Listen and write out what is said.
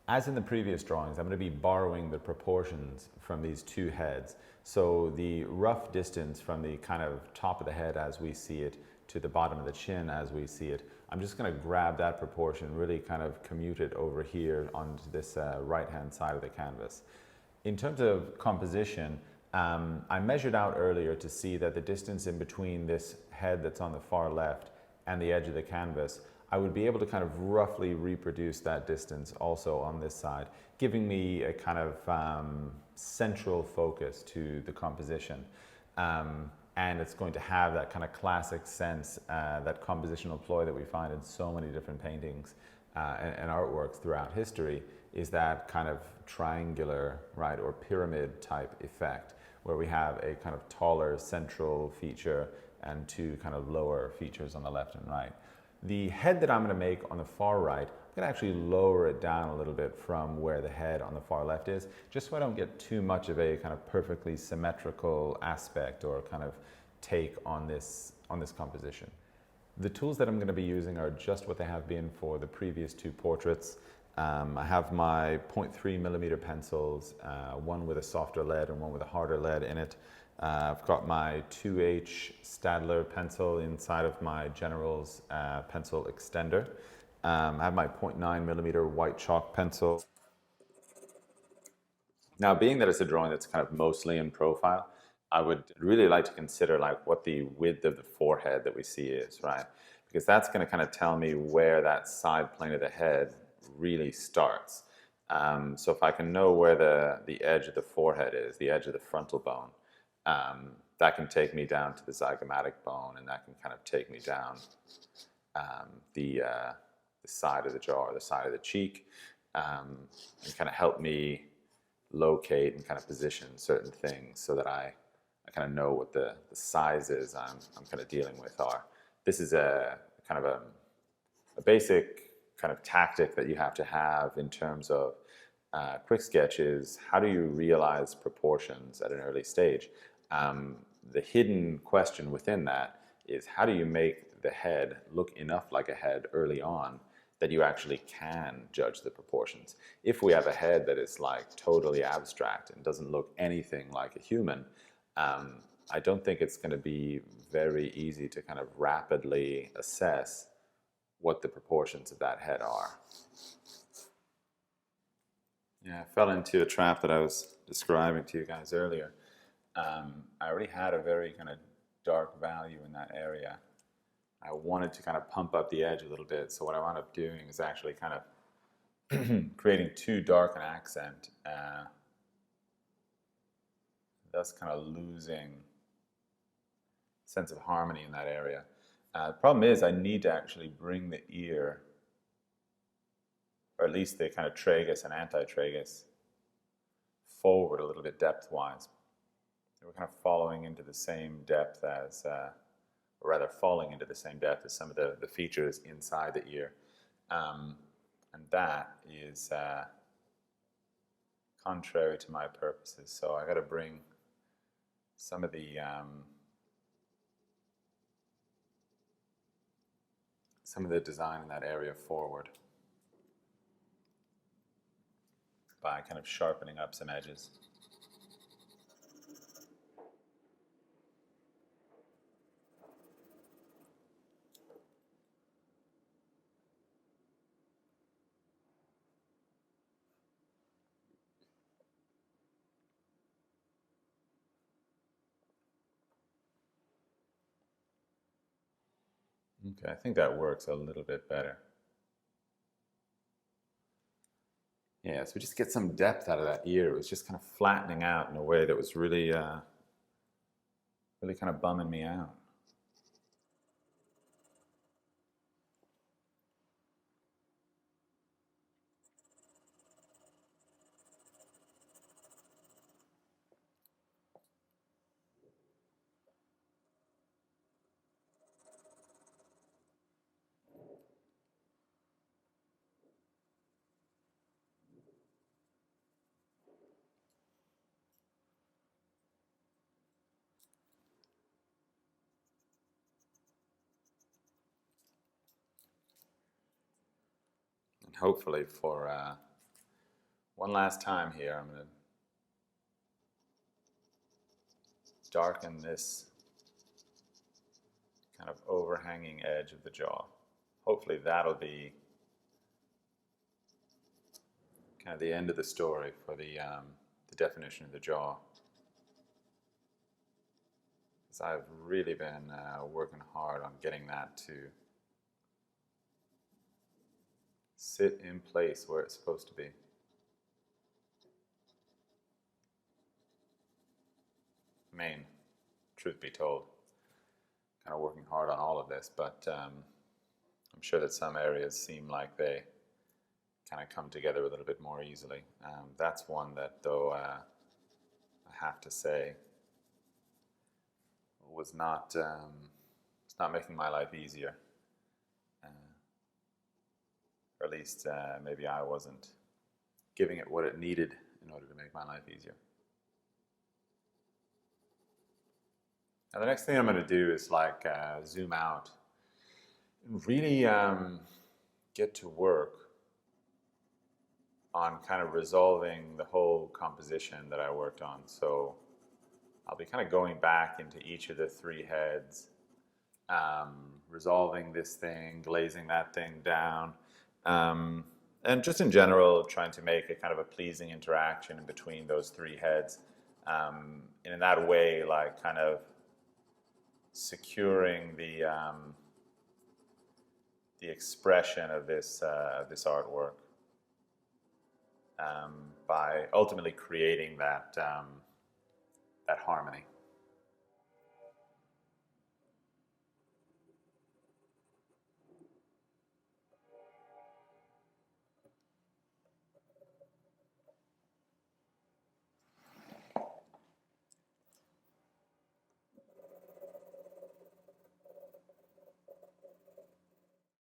As in the previous drawings, I'm going to be borrowing the proportions from these two heads. So the rough distance from the kind of top of the head as we see it to the bottom of the chin as we see it, I'm just going to grab that proportion, really kind of commute it over here onto this right-hand side of the canvas. In terms of composition, I measured out earlier to see that the distance in between this head that's on the far left and the edge of the canvas, I would be able to kind of roughly reproduce that distance also on this side, giving me a kind of central focus to the composition. And it's going to have that kind of classic sense, that compositional ploy that we find in so many different paintings and artworks throughout history, is that kind of triangular, right, or pyramid type effect, where we have a kind of taller central feature and two kind of lower features on the left and right. The head that I'm going to make on the far right, I'm going to actually lower it down a little bit from where the head on the far left is, just so I don't get too much of a kind of perfectly symmetrical aspect or kind of take on this composition. The tools that I'm going to be using are just what they have been for the previous two portraits. I have my 0.3mm pencils, one with a softer lead and one with a harder lead in it. I've got my 2H Staedtler pencil inside of my General's pencil extender. I have my 0.9mm white chalk pencil. Now, being that it's a drawing that's kind of mostly in profile, I would really like to consider like what the width of the forehead that we see is, right? Because that's going to kind of tell me where that side plane of the head really starts. So if I can know where the edge of the forehead is, the edge of the frontal bone, that can take me down to the zygomatic bone, and that can kind of take me down the side of the jaw or the side of the cheek, and kind of help me locate and kind of position certain things so that I kind of know what the sizes I'm kind of dealing with are. This is a kind of a basic kind of tactic that you have to have in terms of quick sketches. How do you realize proportions at an early stage? The hidden question within that is, how do you make the head look enough like a head early on that you actually can judge the proportions? If we have a head that is like totally abstract and doesn't look anything like a human, I don't think it's going to be very easy to kind of rapidly assess what the proportions of that head are. Yeah, I fell into a trap that I was describing to you guys earlier. I already had a very kind of dark value in that area. I wanted to kind of pump up the edge a little bit, so what I wound up doing is actually kind of creating too dark an accent, thus kind of losing sense of harmony in that area. The problem is I need to actually bring the ear, or at least the kind of tragus and antitragus, forward a little bit depth-wise. We're kind of following into the same depth as, or rather falling into the same depth as some of the features inside the ear. And that is contrary to my purposes. So I got to bring some of the design in that area forward by kind of sharpening up some edges. Okay, I think that works a little bit better. Yeah, so we just get some depth out of that ear. It was just kind of flattening out in a way that was really, really kind of bumming me out. And hopefully for one last time here, I'm going to darken this kind of overhanging edge of the jaw. Hopefully that'll be kind of the end of the story for the definition of the jaw. Because I've really been working hard on getting that to sit in place where it's supposed to be. I mean, truth be told, kind of working hard on all of this, but I'm sure that some areas seem like they kind of come together a little bit more easily. That's one that, though, I have to say, was not making my life easier. Or at least maybe I wasn't giving it what it needed in order to make my life easier. Now the next thing I'm going to do is like zoom out and really get to work on kind of resolving the whole composition that I worked on. So I'll be kind of going back into each of the three heads, resolving this thing, glazing that thing down, and just in general trying to make a kind of a pleasing interaction in between those three heads. And in that way, like kind of securing the expression of this artwork by ultimately creating that harmony.